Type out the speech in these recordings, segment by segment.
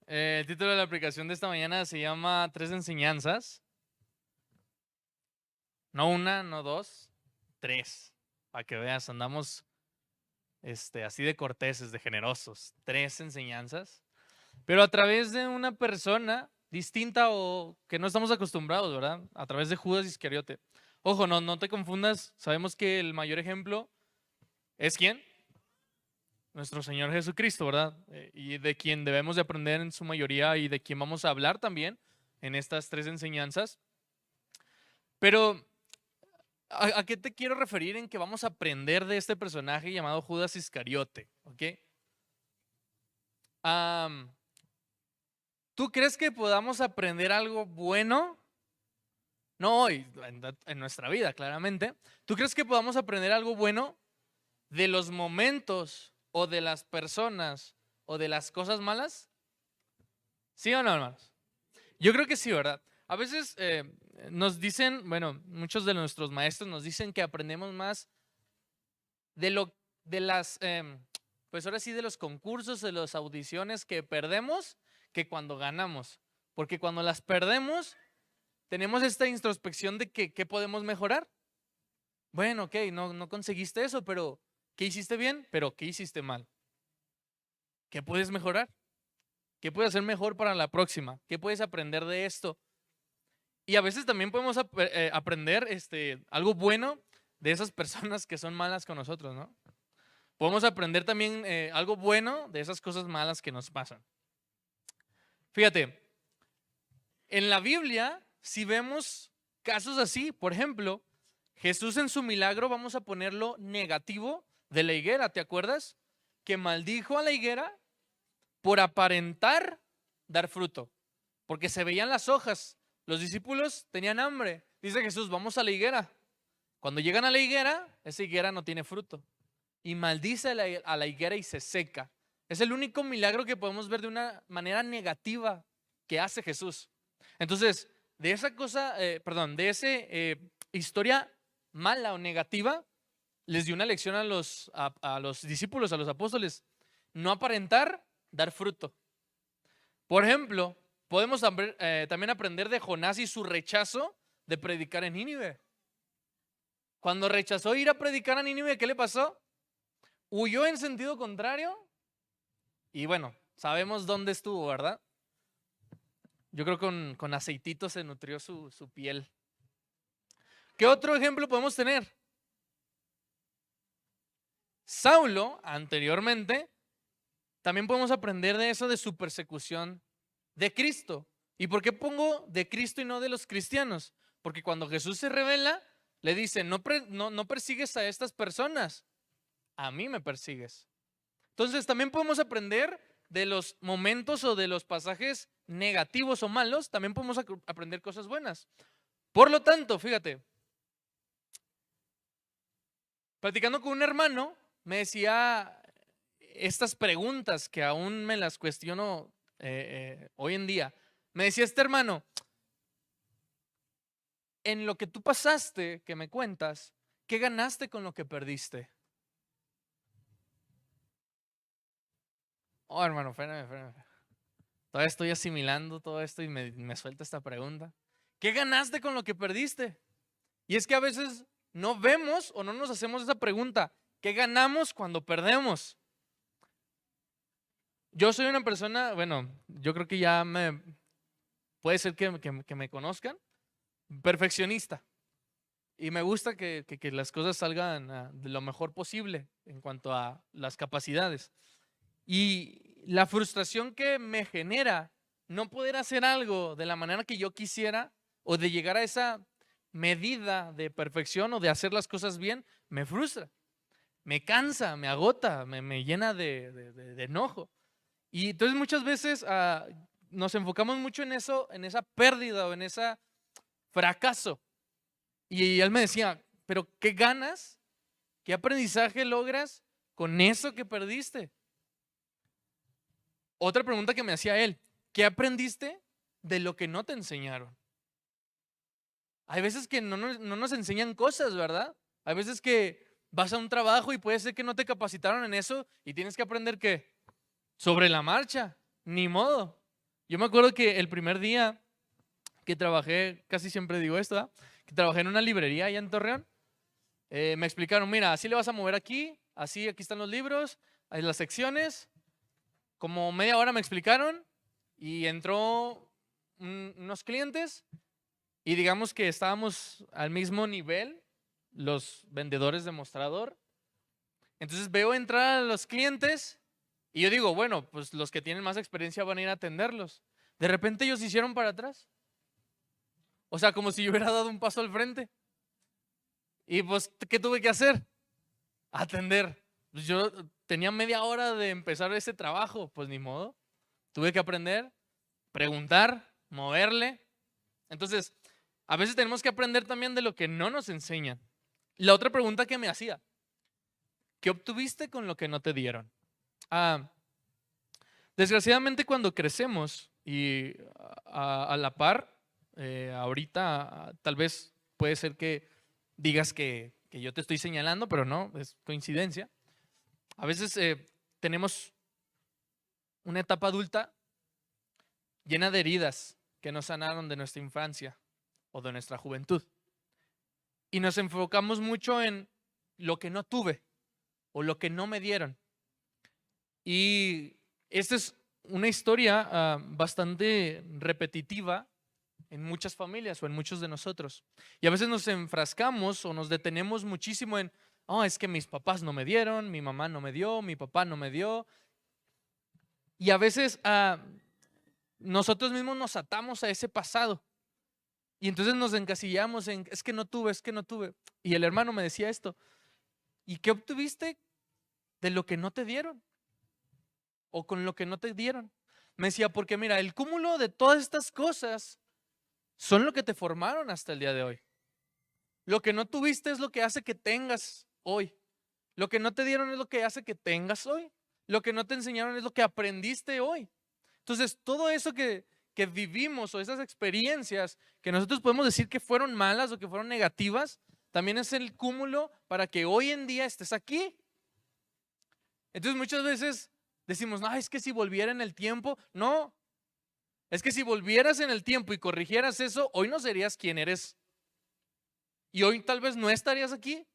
El título de la aplicación de esta mañana se llama Tres enseñanzas. No una, no dos, tres. Para que veas, andamos así de corteses, de generosos. Tres enseñanzas. Pero a través de una persona distinta o que no estamos acostumbrados, ¿verdad? A través de Judas Iscariote. Ojo, no te confundas. Sabemos que el mayor ejemplo es ¿quién? Nuestro Señor Jesucristo, ¿verdad? Y de quien debemos de aprender en su mayoría y de quien vamos a hablar también en estas tres enseñanzas. Pero, ¿a qué te quiero referir en que vamos a aprender de este personaje llamado Judas Iscariote? ¿Ok? Am, ¿Tú crees que podamos aprender algo bueno? No hoy, en nuestra vida, claramente. ¿Tú crees que podamos aprender algo bueno de los momentos o de las personas o de las cosas malas? ¿Sí o no, hermanos? Yo creo que sí, ¿verdad? A veces nos dicen, bueno, muchos de nuestros maestros nos dicen que aprendemos más de de las, pues ahora sí, de los concursos, de las audiciones que perdemos que cuando ganamos. Porque cuando las perdemos, tenemos esta introspección de que qué podemos mejorar. Bueno, ok, no conseguiste eso, pero ¿qué hiciste bien? Pero ¿qué hiciste mal? ¿Qué puedes mejorar? ¿Qué puedes hacer mejor para la próxima? ¿Qué puedes aprender de esto? Y a veces también podemos aprender algo bueno de esas personas que son malas con nosotros, ¿no? Podemos aprender también algo bueno de esas cosas malas que nos pasan. Fíjate, en la Biblia, si vemos casos así, por ejemplo, Jesús en su milagro, vamos a ponerlo negativo, de la higuera, ¿te acuerdas? Que maldijo a la higuera por aparentar dar fruto, porque se veían las hojas. Los discípulos tenían hambre. Dice Jesús, vamos a la higuera. Cuando llegan a la higuera, esa higuera no tiene fruto. Y maldice a la higuera y se seca. Es el único milagro que podemos ver de una manera negativa que hace Jesús. Entonces, de esa cosa, de esa historia mala o negativa, les dio una lección a a los discípulos, a los apóstoles. No aparentar, dar fruto. Por ejemplo, podemos también aprender de Jonás y su rechazo de predicar en Nínive. Cuando rechazó ir a predicar a Nínive, ¿qué le pasó? Huyó en sentido contrario y bueno, sabemos dónde estuvo, ¿verdad? Yo creo que con aceitito se nutrió su piel. ¿Qué otro ejemplo podemos tener? Saulo, anteriormente, también podemos aprender de eso, de su persecución de Cristo. ¿Y por qué pongo de Cristo y no de los cristianos? Porque cuando Jesús se revela, le dice, no persigues a estas personas, a mí me persigues. Entonces también podemos aprender de los momentos o de los pasajes negativos o malos, también podemos aprender cosas buenas. Por lo tanto, fíjate, platicando con un hermano, me decía estas preguntas que aún me las cuestiono hoy en día. Me decía este hermano, en lo que tú pasaste, que me cuentas, ¿qué ganaste con lo que perdiste? Oh, hermano, espérame. Todavía estoy asimilando todo esto y me suelta esta pregunta. ¿Qué ganaste con lo que perdiste? Y es que a veces no vemos o no nos hacemos esa pregunta. ¿Qué ganamos cuando perdemos? Yo soy una persona, bueno, yo creo que puede ser que me conozcan, perfeccionista. Y me gusta que las cosas salgan de lo mejor posible en cuanto a las capacidades. Y la frustración que me genera no poder hacer algo de la manera que yo quisiera o de llegar a esa medida de perfección o de hacer las cosas bien, me frustra, me cansa, me agota, me llena de enojo. Y entonces muchas veces nos enfocamos mucho en eso, en esa pérdida o en ese fracaso. Y él me decía, pero ¿qué ganas? ¿Qué aprendizaje logras con eso que perdiste? Otra pregunta que me hacía él, ¿qué aprendiste de lo que no te enseñaron? Hay veces que no nos enseñan cosas, ¿verdad? Hay veces que vas a un trabajo y puede ser que no te capacitaron en eso y tienes que aprender que sobre la marcha, ni modo. Yo me acuerdo que el primer día que trabajé, casi siempre digo esto, ¿verdad? Que trabajé en una librería allá en Torreón, me explicaron, mira, así le vas a mover aquí, así aquí están los libros, hay las secciones. Como media hora me explicaron y entró unos clientes y digamos que estábamos al mismo nivel, los vendedores de mostrador. Entonces veo entrar a los clientes y yo digo, bueno, pues los que tienen más experiencia van a ir a atenderlos. De repente ellos se hicieron para atrás. O sea, como si yo hubiera dado un paso al frente. Y pues, ¿qué tuve que hacer? Atender. Pues yo tenía media hora de empezar ese trabajo, pues ni modo. Tuve que aprender, preguntar, moverle. Entonces, a veces tenemos que aprender también de lo que no nos enseñan. La otra pregunta que me hacía, ¿qué obtuviste con lo que no te dieron? Desgraciadamente cuando crecemos y a la par, ahorita tal vez puede ser que digas que yo te estoy señalando, pero no, es coincidencia. A veces tenemos una etapa adulta llena de heridas que nos sanaron de nuestra infancia o de nuestra juventud. Y nos enfocamos mucho en lo que no tuve o lo que no me dieron. Y esta es una historia bastante repetitiva en muchas familias o en muchos de nosotros. Y a veces nos enfrascamos o nos detenemos muchísimo en, oh, es que mis papás no me dieron, mi mamá no me dio, mi papá no me dio. Y a veces nosotros mismos nos atamos a ese pasado. Y entonces nos encasillamos en, es que no tuve, es que no tuve. Y el hermano me decía esto, ¿y qué obtuviste de lo que no te dieron? O con lo que no te dieron. Me decía, porque mira, el cúmulo de todas estas cosas son lo que te formaron hasta el día de hoy. Lo que no tuviste es lo que hace que tengas hoy. Lo que no te dieron es lo que hace que tengas hoy. Lo que no te enseñaron es lo que aprendiste hoy. Entonces, todo eso que vivimos o esas experiencias que nosotros podemos decir que fueron malas o que fueron negativas, también es el cúmulo para que hoy en día estés aquí. Entonces, muchas veces decimos, no, es que si volviera en el tiempo, no. Es que si volvieras en el tiempo y corrigieras eso, hoy no serías quien eres. Y hoy tal vez no estarías aquí.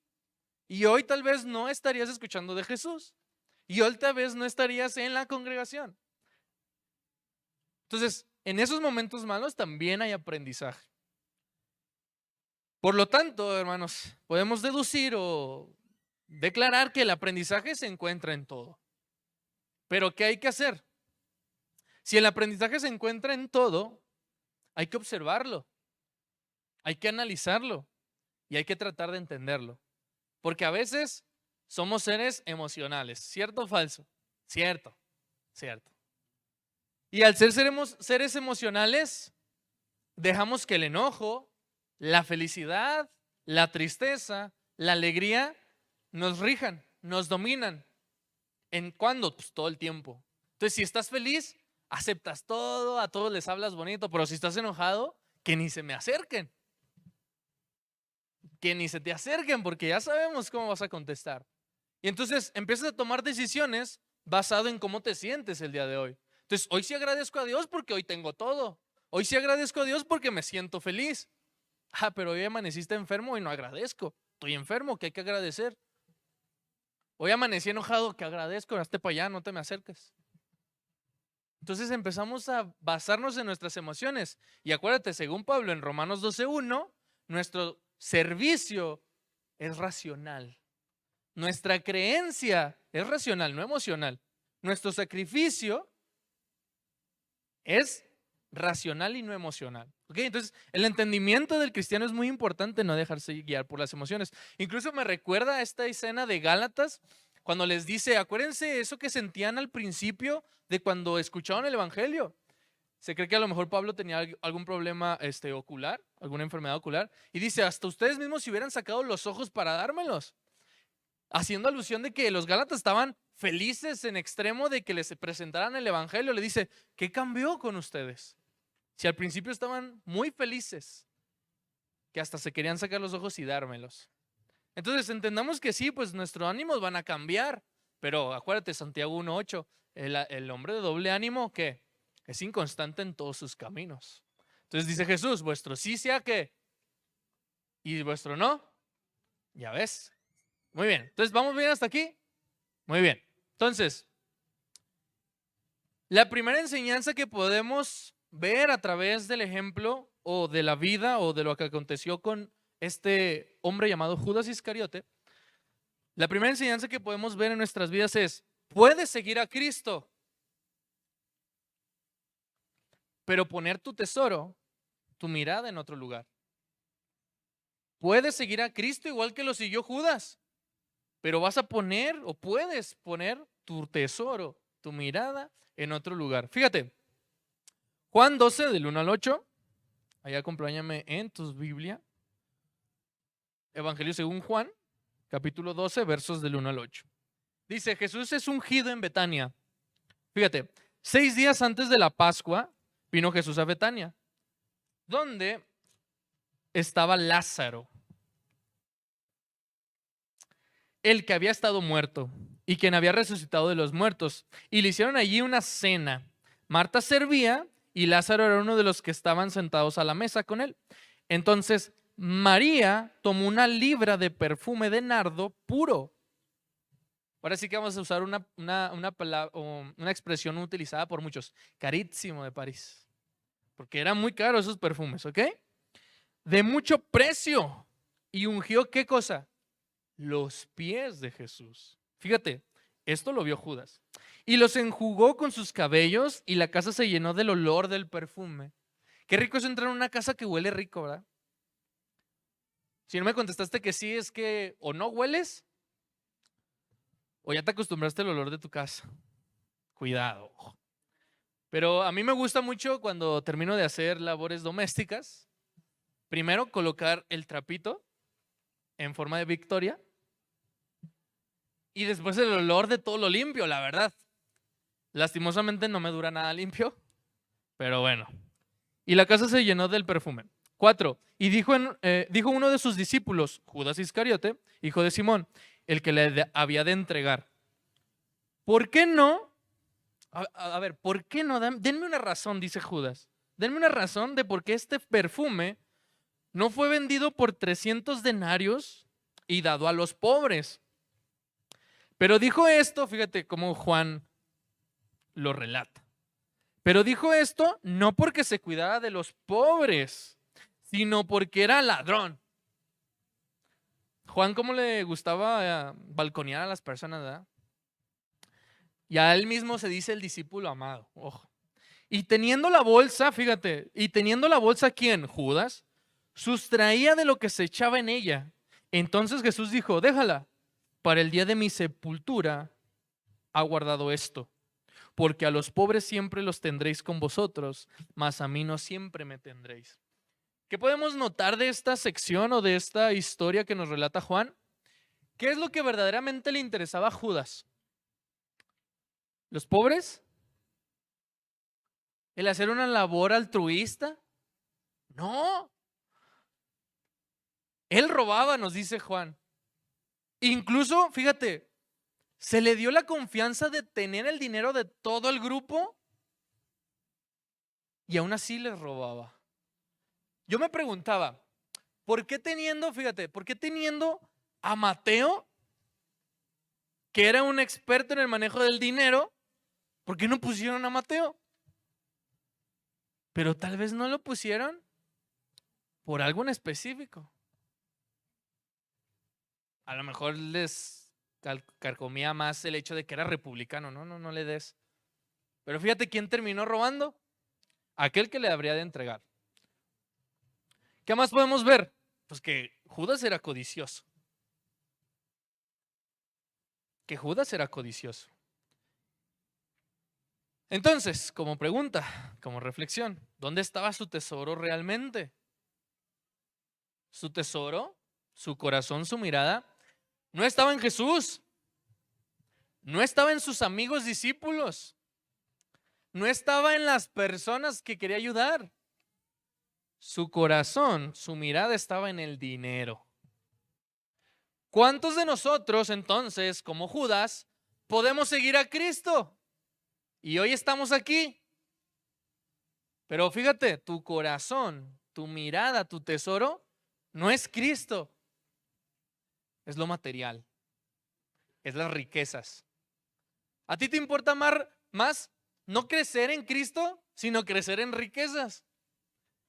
Y hoy tal vez no estarías escuchando de Jesús. Y hoy tal vez no estarías en la congregación. Entonces, en esos momentos malos también hay aprendizaje. Por lo tanto, hermanos, podemos deducir o declarar que el aprendizaje se encuentra en todo. Pero ¿qué hay que hacer? Si el aprendizaje se encuentra en todo, hay que observarlo, hay que analizarlo y hay que tratar de entenderlo. Porque a veces somos seres emocionales, ¿cierto o falso? Cierto, cierto. Y al ser seres emocionales, dejamos que el enojo, la felicidad, la tristeza, la alegría nos rijan, nos dominan. ¿En cuándo? Pues todo el tiempo. Entonces, si estás feliz, aceptas todo, a todos les hablas bonito, pero si estás enojado, que ni se me acerquen. Que ni se te acerquen porque ya sabemos cómo vas a contestar. Y entonces empiezas a tomar decisiones basado en cómo te sientes el día de hoy. Entonces, hoy sí agradezco a Dios porque hoy tengo todo. Hoy sí agradezco a Dios porque me siento feliz. Pero hoy amaneciste enfermo y no agradezco. Estoy enfermo, ¿qué hay que agradecer? Hoy amanecí enojado, que agradezco, hazte para allá, no te me acerques. Entonces empezamos a basarnos en nuestras emociones. Y acuérdate, según Pablo en Romanos 12:1, nuestro servicio es racional. Nuestra creencia es racional, no emocional. Nuestro sacrificio es racional y no emocional. ¿Okay? Entonces, el entendimiento del cristiano es muy importante, no dejarse guiar por las emociones. Incluso me recuerda a esta escena de Gálatas, cuando les dice, acuérdense eso que sentían al principio de cuando escucharon el evangelio. Se cree que a lo mejor Pablo tenía algún problema ocular, alguna enfermedad ocular, y dice, hasta ustedes mismos si hubieran sacado los ojos para dármelos, haciendo alusión de que los Gálatas estaban felices en extremo de que les presentaran el evangelio. Le dice, ¿qué cambió con ustedes? Si al principio estaban muy felices, que hasta se querían sacar los ojos y dármelos. Entonces entendamos que sí, pues nuestros ánimos van a cambiar, pero acuérdate, Santiago 1:8, el hombre de doble ánimo, ¿qué? Es inconstante en todos sus caminos. Entonces dice Jesús, vuestro sí sea que y vuestro no. Ya ves. Muy bien. Entonces, ¿vamos bien hasta aquí? Muy bien. Entonces, la primera enseñanza que podemos ver a través del ejemplo o de la vida o de lo que aconteció con este hombre llamado Judas Iscariote, la primera enseñanza que podemos ver en nuestras vidas es, puedes seguir a Cristo, pero poner tu tesoro, tu mirada en otro lugar. Puedes seguir a Cristo igual que lo siguió Judas, pero vas a poner o puedes poner tu tesoro, tu mirada en otro lugar. Fíjate, Juan 12 del 1 al 8, allá acompáñame en tu Biblia. Evangelio según Juan, capítulo 12, versos del 1 al 8. Dice, Jesús es ungido en Betania. Fíjate, 6 días antes de la Pascua vino Jesús a Betania, donde estaba Lázaro, el que había estado muerto y quien había resucitado de los muertos. Y le hicieron allí una cena. Marta servía y Lázaro era uno de los que estaban sentados a la mesa con él. Entonces María tomó una libra de perfume de nardo puro. Ahora sí que vamos a usar una expresión utilizada por muchos. Carísimo de París. Porque eran muy caros esos perfumes, ¿ok? De mucho precio. Y ungió, ¿qué cosa? Los pies de Jesús. Fíjate, esto lo vio Judas. Y los enjugó con sus cabellos y la casa se llenó del olor del perfume. Qué rico es entrar en una casa que huele rico, ¿verdad? Si no me contestaste que sí, es que o no hueles o ya te acostumbraste al olor de tu casa. Cuidado. Pero a mí me gusta mucho cuando termino de hacer labores domésticas, primero colocar el trapito en forma de victoria y después el olor de todo lo limpio, la verdad. Lastimosamente no me dura nada limpio, pero bueno. Y la casa se llenó del perfume. 4. Y dijo uno de sus discípulos, Judas Iscariote, hijo de Simón, el que le había de entregar. ¿Por qué no? A ver, ¿por qué no? Denme una razón, dice Judas. Denme una razón de por qué este perfume no fue vendido por 300 denarios y dado a los pobres. Pero dijo esto, fíjate cómo Juan lo relata. Pero dijo esto no porque se cuidara de los pobres, sino porque era ladrón. Juan, ¿cómo le gustaba balconear a las personas, verdad? Y a él mismo se dice el discípulo amado. Ojo. Y teniendo la bolsa, fíjate, y teniendo la bolsa, ¿quién? Judas, sustraía de lo que se echaba en ella. Entonces Jesús dijo, déjala, para el día de mi sepultura ha guardado esto. Porque a los pobres siempre los tendréis con vosotros, mas a mí no siempre me tendréis. ¿Qué podemos notar de esta sección o de esta historia que nos relata Juan? ¿Qué es lo que verdaderamente le interesaba a Judas? ¿Los pobres? ¿El hacer una labor altruista? No. Él robaba, nos dice Juan. Incluso, fíjate, se le dio la confianza de tener el dinero de todo el grupo y aún así les robaba. Yo me preguntaba, ¿por qué teniendo, fíjate, por qué teniendo a Mateo, que era un experto en el manejo del dinero, por qué no pusieron a Mateo? Pero tal vez no lo pusieron por algo en específico. A lo mejor les carcomía más el hecho de que era republicano. No le des. Pero fíjate quién terminó robando. Aquel que le habría de entregar. ¿Qué más podemos ver? Pues que Judas era codicioso. Que Judas era codicioso. Entonces, como pregunta, como reflexión, ¿dónde estaba su tesoro realmente? Su tesoro, su corazón, su mirada, no estaba en Jesús. No estaba en sus amigos discípulos. No estaba en las personas que quería ayudar. Su corazón, su mirada estaba en el dinero. ¿Cuántos de nosotros entonces, como Judas, podemos seguir a Cristo? Y hoy estamos aquí. Pero fíjate, tu corazón, tu mirada, tu tesoro, no es Cristo, es lo material, es las riquezas. ¿A ti te importa más no crecer en Cristo, sino crecer en riquezas?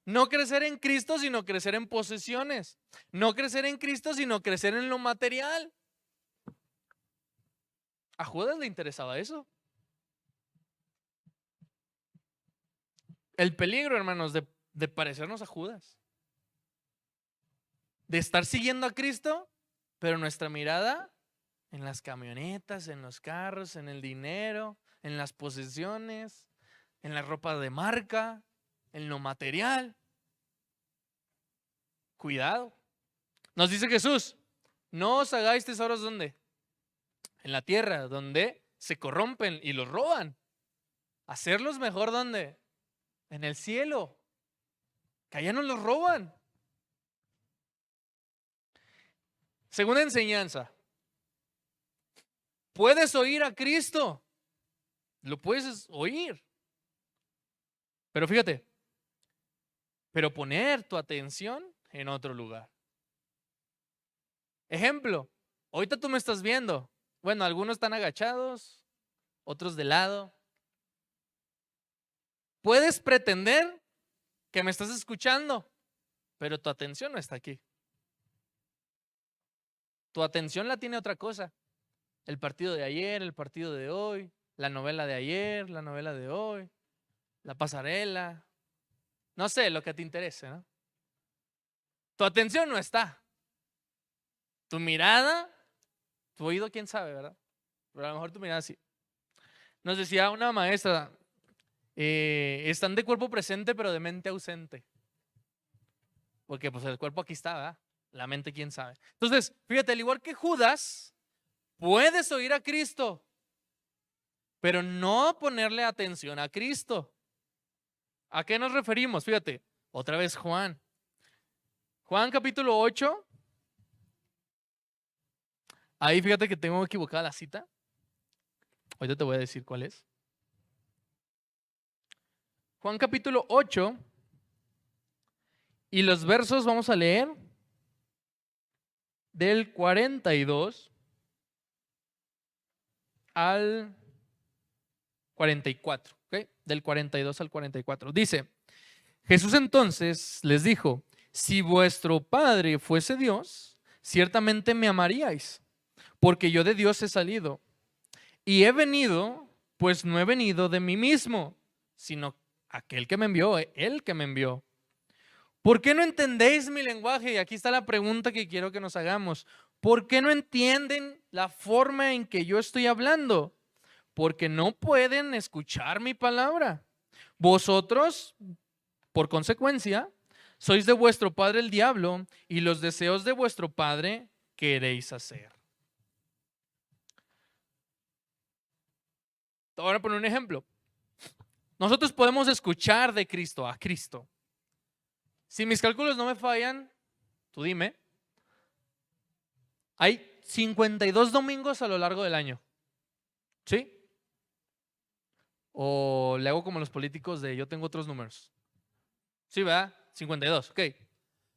No crecer en Cristo, sino crecer en posesiones. No crecer en Cristo, sino crecer en lo material. A Judas le interesaba eso. El peligro, hermanos, de parecernos a Judas. De estar siguiendo a Cristo, pero nuestra mirada en las camionetas, en los carros, en el dinero, en las posesiones, en la ropa de marca, en lo material. Cuidado. Nos dice Jesús, no os hagáis tesoros ¿dónde? En la tierra, donde se corrompen y los roban. Hacerlos mejor ¿dónde? En el cielo, que allá no los roban. Segunda enseñanza. Puedes oír a Cristo, lo puedes oír. Pero fíjate, pero poner tu atención en otro lugar. Ejemplo, ahorita tú me estás viendo. Bueno, algunos están agachados, otros de lado. Puedes pretender que me estás escuchando, pero tu atención no está aquí. Tu atención la tiene otra cosa. El partido de ayer, el partido de hoy, la novela de ayer, la novela de hoy, la pasarela. No sé, lo que te interese, ¿no? Tu atención no está. Tu mirada, tu oído, quién sabe, ¿verdad? Pero a lo mejor tu mirada sí. Nos decía una maestra, están de cuerpo presente pero de mente ausente. Porque pues el cuerpo aquí está, ¿verdad? La mente quién sabe. Entonces, fíjate, al igual que Judas, puedes oír a Cristo, pero no ponerle atención a Cristo. ¿A qué nos referimos? Fíjate, otra vez Juan. Juan capítulo 8. Ahí fíjate que tengo equivocada la cita. Ahorita te voy a decir cuál es. Juan capítulo 8. Y los versos vamos a leer del 42 al 44. ¿Okay? Del 42 al 44. Dice, Jesús entonces les dijo, si vuestro Padre fuese Dios, ciertamente me amaríais, porque yo de Dios he salido. Y he venido, pues no he venido de mí mismo, sino aquel que me envió, él que me envió. ¿Por qué no entendéis mi lenguaje? Y aquí está la pregunta que quiero que nos hagamos. ¿Por qué no entienden la forma en que yo estoy hablando? Porque no pueden escuchar mi palabra. Vosotros, por consecuencia, sois de vuestro padre el diablo, y los deseos de vuestro padre queréis hacer. Te voy a poner un ejemplo. Nosotros podemos escuchar de Cristo a Cristo. Si mis cálculos no me fallan, tú dime, hay 52 domingos a lo largo del año. ¿Sí? O le hago como los políticos de yo tengo otros números. Sí, ¿verdad? 52, ok.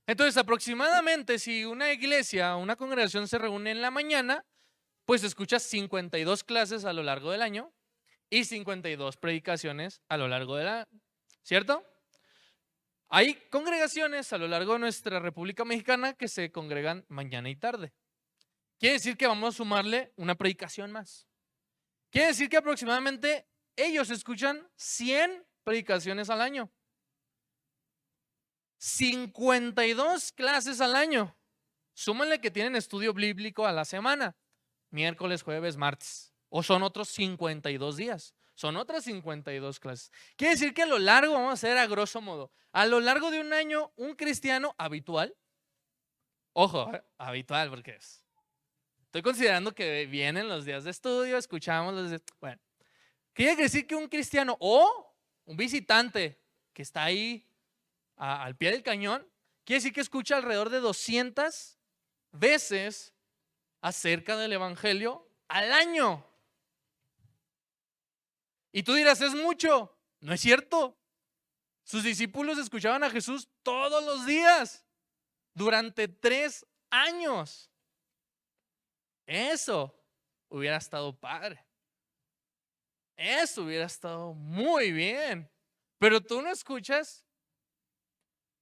Entonces, aproximadamente si una iglesia, una congregación se reúne en la mañana, pues escuchas 52 clases a lo largo del año y 52 predicaciones a lo largo del año, ¿cierto? Hay congregaciones a lo largo de nuestra República Mexicana que se congregan mañana y tarde. Quiere decir que vamos a sumarle una predicación más. Quiere decir que aproximadamente ellos escuchan 100 predicaciones al año. 52 clases al año. Súmanle que tienen estudio bíblico a la semana. Miércoles, jueves, martes. O son otros 52 días. Son otras 52 clases. Quiere decir que a lo largo, vamos a hacer a grosso modo, a lo largo de un año, un cristiano habitual, ojo, habitual porque estoy considerando que vienen los días de estudio, escuchamos los días, bueno, quiere decir que un cristiano o un visitante que está ahí al pie del cañón, quiere decir que escucha alrededor de 200 veces acerca del evangelio al año. Y tú dirás, es mucho. No es cierto. Sus discípulos escuchaban a Jesús todos los días durante 3 años. Eso hubiera estado padre. Eso hubiera estado muy bien. Pero tú no escuchas.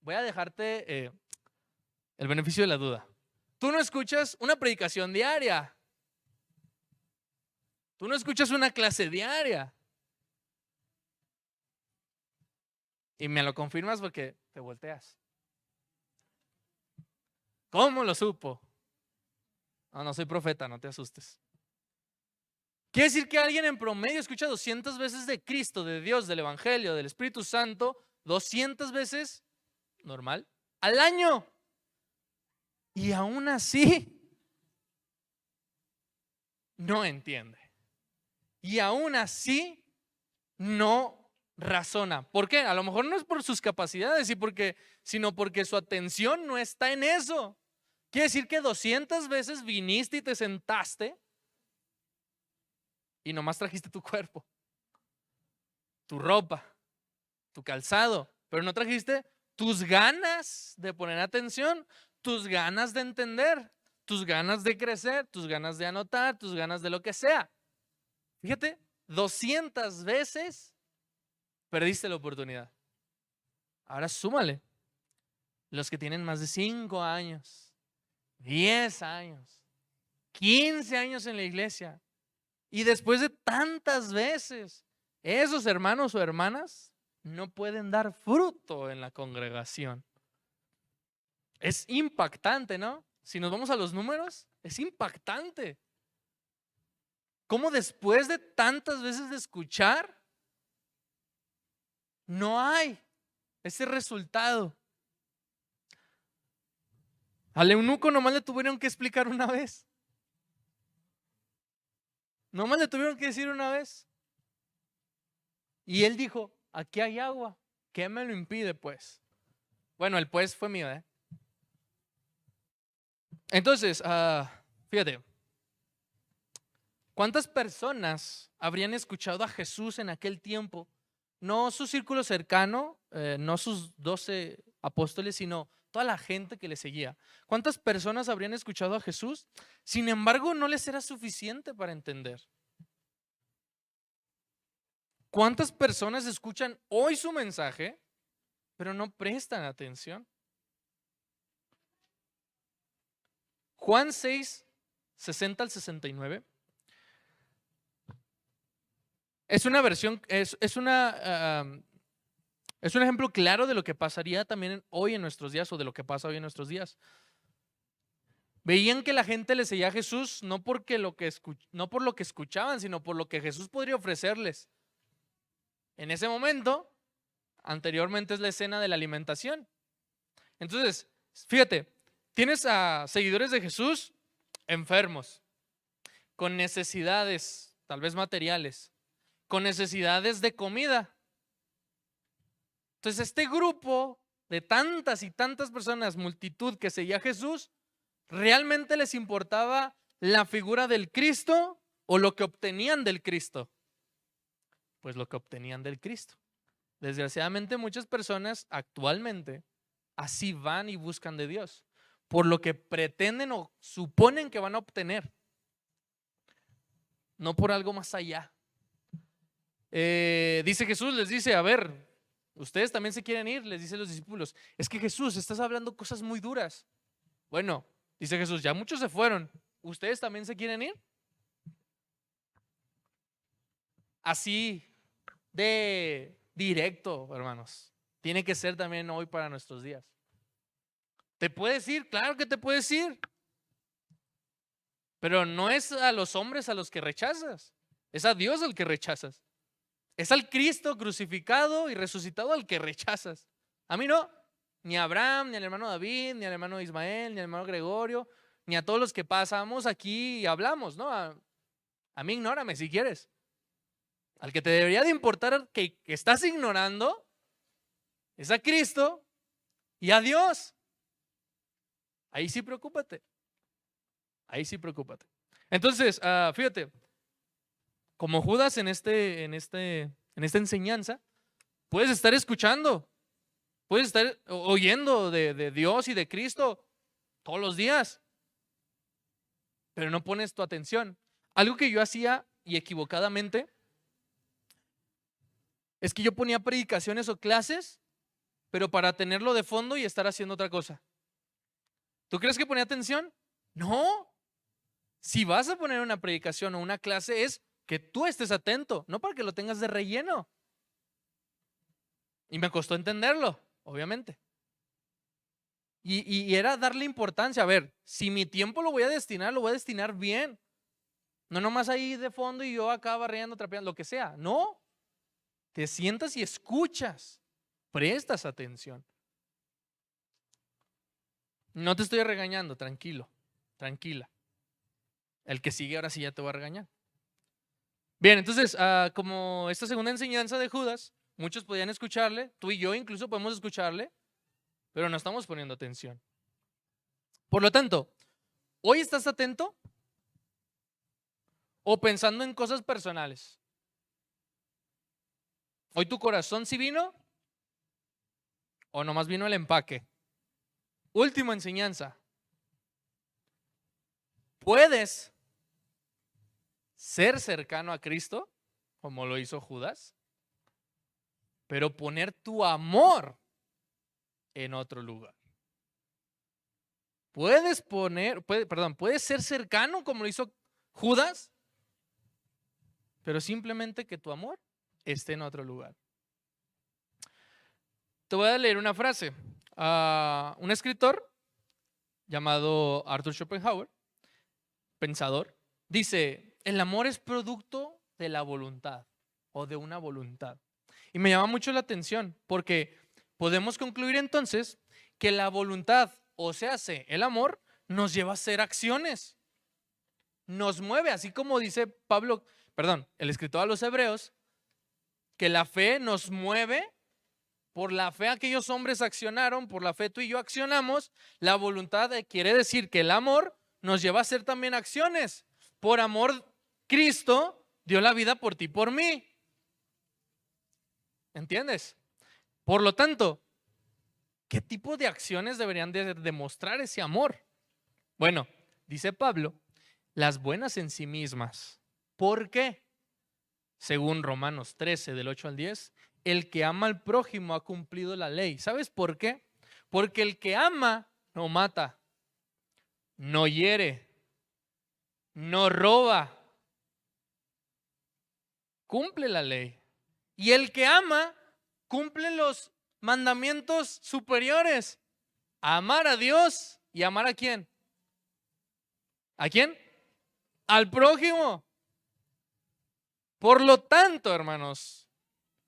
Voy a dejarte el beneficio de la duda. Tú no escuchas una predicación diaria. Tú no escuchas una clase diaria. Y me lo confirmas porque te volteas. ¿Cómo lo supo? No soy profeta, no te asustes. Quiere decir que alguien en promedio escucha 200 veces de Cristo, de Dios, del Evangelio, del Espíritu Santo, 200 veces, normal, al año. Y aún así, no entiende. Y aún así, no razona. ¿Por qué? A lo mejor no es por sus capacidades, sino porque su atención no está en eso. Quiere decir que 200 veces viniste y te sentaste y nomás trajiste tu cuerpo, tu ropa, tu calzado, pero no trajiste tus ganas de poner atención, tus ganas de entender, tus ganas de crecer, tus ganas de anotar, tus ganas de lo que sea. Fíjate, 200 veces perdiste la oportunidad. Ahora súmale los que tienen más de 5 años, 10 años, 15 años en la iglesia. Y después de tantas veces, esos hermanos o hermanas no pueden dar fruto en la congregación. Es impactante, ¿no? Si nos vamos a los números, es impactante. ¿Cómo después de tantas veces de escuchar, no hay ese resultado? Al eunuco nomás le tuvieron que explicar una vez. Nomás le tuvieron que decir una vez. Y él dijo, aquí hay agua. ¿Qué me lo impide, pues? Bueno, el pues fue mío, ¿eh? Entonces, fíjate. ¿Cuántas personas habrían escuchado a Jesús en aquel tiempo? No su círculo cercano, no sus 12 apóstoles, sino toda la gente que le seguía. ¿Cuántas personas habrían escuchado a Jesús? Sin embargo, no les era suficiente para entender. ¿Cuántas personas escuchan hoy su mensaje, pero no prestan atención? Juan 6, 60 al 69. Es una versión, es un ejemplo claro de lo que pasaría también hoy en nuestros días, o de lo que pasa hoy en nuestros días. Veían que la gente le seguía a Jesús no por lo que escuchaban, sino por lo que Jesús podría ofrecerles. En ese momento, anteriormente es la escena de la alimentación. Entonces, fíjate, tienes a seguidores de Jesús enfermos, con necesidades, tal vez materiales, con necesidades de comida. Entonces, este grupo de tantas y tantas personas, multitud que seguía a Jesús, ¿realmente les importaba la figura del Cristo o lo que obtenían del Cristo? Pues lo que obtenían del Cristo. Desgraciadamente, muchas personas actualmente así van y buscan de Dios, por lo que pretenden o suponen que van a obtener, no por algo más allá. Dice Jesús, les dice, a ver, ustedes también se quieren ir, les dice a los discípulos. Es que Jesús, estás hablando cosas muy duras. Bueno, dice Jesús, ya muchos se fueron, ¿ustedes también se quieren ir? Así de directo, hermanos. Tiene que ser también hoy para nuestros días. ¿Te puedes ir? Claro que te puedes ir. Pero no es a los hombres a los que rechazas, es a Dios al que rechazas. Es al Cristo crucificado y resucitado al que rechazas. A mí no, ni a Abraham, ni al hermano David, ni al hermano Ismael, ni al hermano Gregorio, ni a todos los que pasamos aquí y hablamos, ¿no? A mí ignórame si quieres. Al que te debería de importar que estás ignorando es a Cristo y a Dios. Ahí sí preocúpate. Ahí sí preocúpate. Entonces, fíjate, como Judas en esta enseñanza, puedes estar escuchando Puedes estar oyendo de Dios y de Cristo todos los días, pero no pones tu atención. Algo que yo hacía y equivocadamente es que yo ponía predicaciones o clases, pero para tenerlo de fondo y estar haciendo otra cosa. ¿Tú crees que ponía atención? No. Si vas a poner una predicación o una clase es que tú estés atento, no para que lo tengas de relleno. Y me costó entenderlo, obviamente. Y era darle importancia. A ver, si mi tiempo lo voy a destinar bien. No nomás ahí de fondo y yo acá barriendo, trapeando, lo que sea. No. Te sientas y escuchas. Prestas atención. No te estoy regañando, tranquilo, tranquila. El que sigue ahora sí ya te va a regañar. Bien, entonces, como esta segunda enseñanza de Judas, muchos podían escucharle, tú y yo incluso podemos escucarle, pero no estamos poniendo atención. Por lo tanto, ¿hoy estás atento o pensando en cosas personales? ¿Hoy tu corazón sí vino o nomás vino el empaque? Última enseñanza. ¿Puedes ser cercano a Cristo, como lo hizo Judas, pero poner tu amor en otro lugar? Puedes ser cercano como lo hizo Judas, pero simplemente que tu amor esté en otro lugar. Te voy a leer una frase. Un escritor llamado Arthur Schopenhauer, pensador, dice: el amor es producto de la voluntad o de una voluntad. Y me llama mucho la atención porque podemos concluir entonces que la voluntad, o sea, el amor, nos lleva a hacer acciones. Nos mueve, así como dice el escritor a los Hebreos, que la fe nos mueve. Por la fe aquellos hombres accionaron, por la fe tú y yo accionamos. La voluntad quiere decir que el amor nos lleva a hacer también acciones. Por amor, Cristo dio la vida por ti y por mí. ¿Entiendes? Por lo tanto, ¿qué tipo de acciones deberían de demostrar ese amor? Bueno, dice Pablo, las buenas en sí mismas. ¿Por qué? Según Romanos 13, del 8 al 10, el que ama al prójimo ha cumplido la ley. ¿Sabes por qué? Porque el que ama no mata, no hiere, no roba, cumple la ley. Y el que ama cumple los mandamientos superiores: amar a Dios y amar ¿a quién? ¿A quién? Al prójimo. Por lo tanto, hermanos,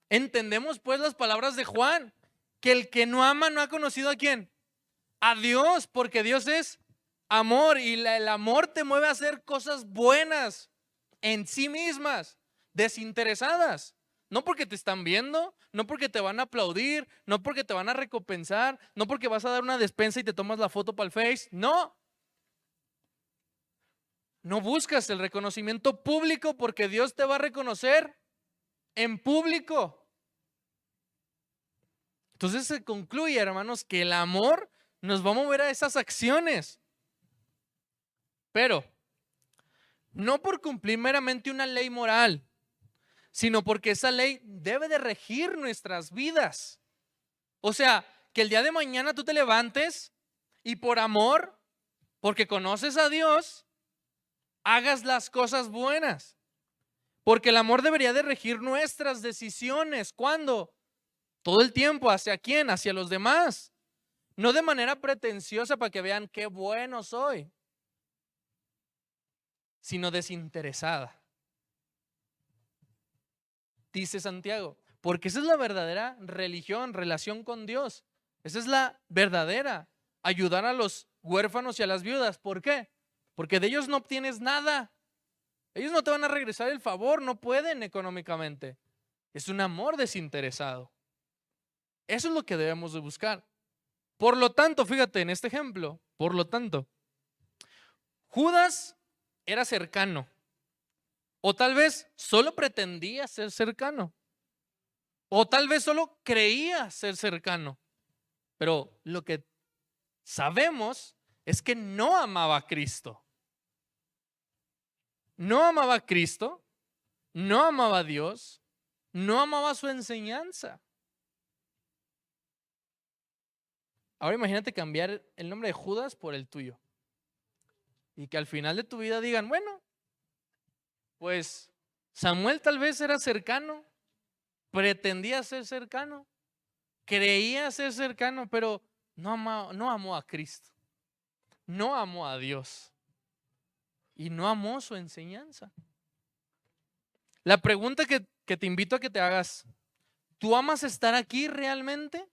entendemos pues las palabras de Juan, que el que no ama no ha conocido ¿a quién? A Dios, porque Dios es amor y el amor te mueve a hacer cosas buenas en sí mismas, desinteresadas. No porque te están viendo, no porque te van a aplaudir, no porque te van a recompensar, no porque vas a dar una despensa y te tomas la foto para el Face. No. No buscas el reconocimiento público porque Dios te va a reconocer en público. Entonces se concluye, hermanos, que el amor nos va a mover a esas acciones. Pero no por cumplir meramente una ley moral, sino porque esa ley debe de regir nuestras vidas. O sea, que el día de mañana tú te levantes y por amor, porque conoces a Dios, hagas las cosas buenas. Porque el amor debería de regir nuestras decisiones. ¿Cuándo? Todo el tiempo. ¿Hacia quién? Hacia los demás. No de manera pretenciosa para que vean qué bueno soy, sino desinteresada. Dice Santiago, porque esa es la verdadera religión, relación con Dios. Esa es la verdadera. Ayudar a los huérfanos y a las viudas. ¿Por qué? Porque de ellos no obtienes nada. Ellos no te van a regresar el favor, no pueden económicamente. Es un amor desinteresado. Eso es lo que debemos de buscar. Por lo tanto, fíjate en este ejemplo, por lo tanto, Judas era cercano, o tal vez solo pretendía ser cercano, o tal vez solo creía ser cercano. Pero lo que sabemos es que no amaba a Cristo. No amaba a Cristo, no amaba a Dios, no amaba su enseñanza. Ahora imagínate cambiar el nombre de Judas por el tuyo. Y que al final de tu vida digan, bueno, pues Samuel tal vez era cercano, pretendía ser cercano, creía ser cercano, pero no amó a Cristo, no amó a Dios y no amó su enseñanza. La pregunta que te invito a que te hagas, ¿tú amas estar aquí realmente?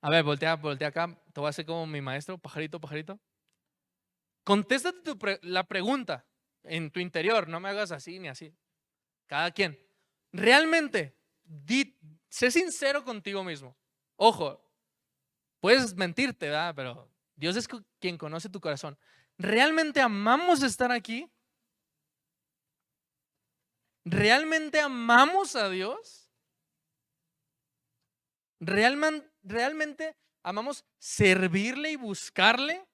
A ver, voltea acá, te voy a hacer como mi maestro, pajarito, pajarito. Contéstate la pregunta en tu interior, no me hagas así ni así. Cada quien. Realmente, sé sincero contigo mismo. Ojo, puedes mentirte, ¿verdad? Pero Dios es quien conoce tu corazón. ¿Realmente amamos estar aquí? ¿Realmente amamos a Dios? ¿Realmente amamos servirle y buscarle?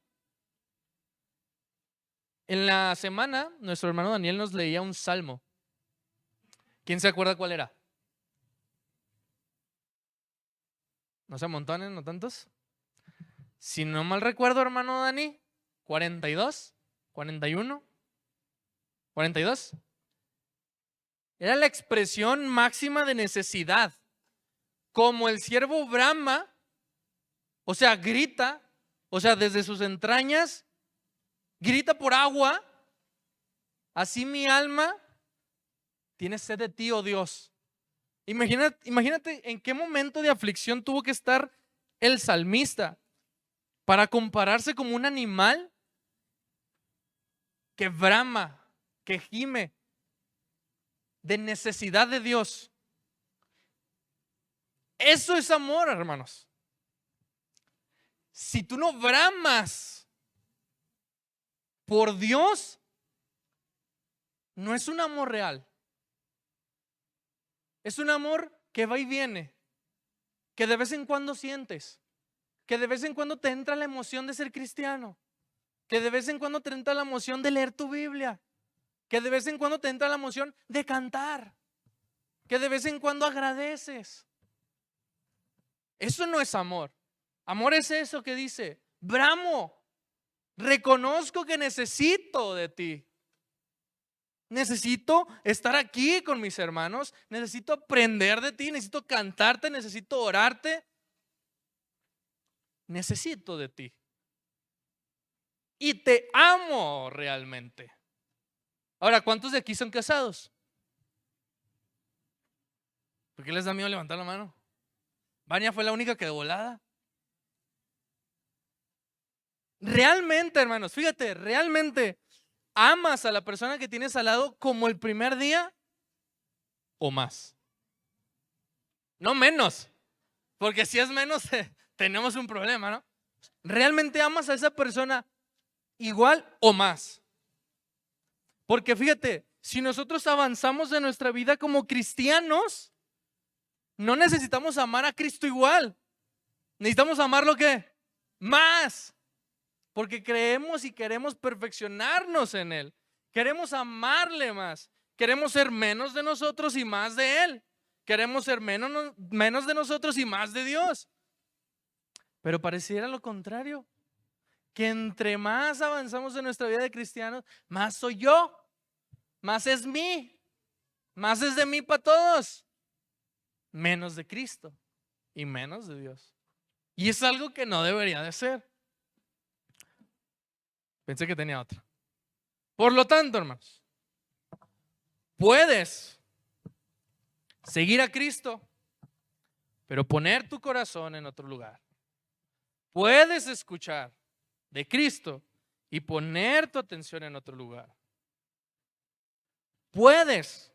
En la semana, nuestro hermano Daniel nos leía un salmo. ¿Quién se acuerda cuál era? No sé, montones, no tantos. Si no mal recuerdo, hermano Dani, 42, 41, 42. Era la expresión máxima de necesidad. Como el siervo brama, o sea, grita, o sea, desde sus entrañas, grita por agua, así mi alma tiene sed de ti, oh Dios. Imagínate en qué momento de aflicción tuvo que estar el salmista para compararse como un animal que brama, que gime de necesidad de Dios. Eso es amor, hermanos. Si tú no bramas por Dios, no es un amor real. Es un amor que va y viene, que de vez en cuando sientes, que de vez en cuando te entra la emoción de ser cristiano, que de vez en cuando te entra la emoción de leer tu Biblia, que de vez en cuando te entra la emoción de cantar, que de vez en cuando agradeces. Eso no es amor. Amor es eso que dice, bramo, reconozco que necesito de ti. Necesito estar aquí con mis hermanos, necesito aprender de ti, necesito cantarte, necesito orarte. Necesito de ti. Y te amo realmente. Ahora, ¿cuántos de aquí son casados? ¿Por qué les da miedo levantar la mano? Vania fue la única que de volada. Realmente, hermanos, fíjate, realmente amas a la persona que tienes al lado como el primer día o más. No menos, porque si es menos tenemos un problema, ¿no? ¿Realmente amas a esa persona igual o más? Porque fíjate, si nosotros avanzamos en nuestra vida como cristianos, no necesitamos amar a Cristo igual. Necesitamos amarlo ¿qué? Más. Porque creemos y queremos perfeccionarnos en Él. Queremos amarle más. Queremos ser menos de nosotros y más de Él. Queremos ser menos de nosotros y más de Dios. Pero pareciera lo contrario. Que entre más avanzamos en nuestra vida de cristianos, más soy yo. Más es mí. Más es de mí para todos. Menos de Cristo y menos de Dios. Y es algo que no debería de ser. Pensé que tenía otra. Por lo tanto, hermanos, puedes seguir a Cristo, pero poner tu corazón en otro lugar. Puedes escuchar de Cristo y poner tu atención en otro lugar. Puedes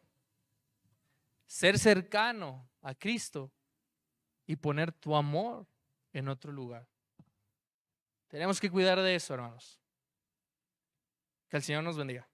ser cercano a Cristo y poner tu amor en otro lugar. Tenemos que cuidar de eso, hermanos. Que el Señor nos bendiga.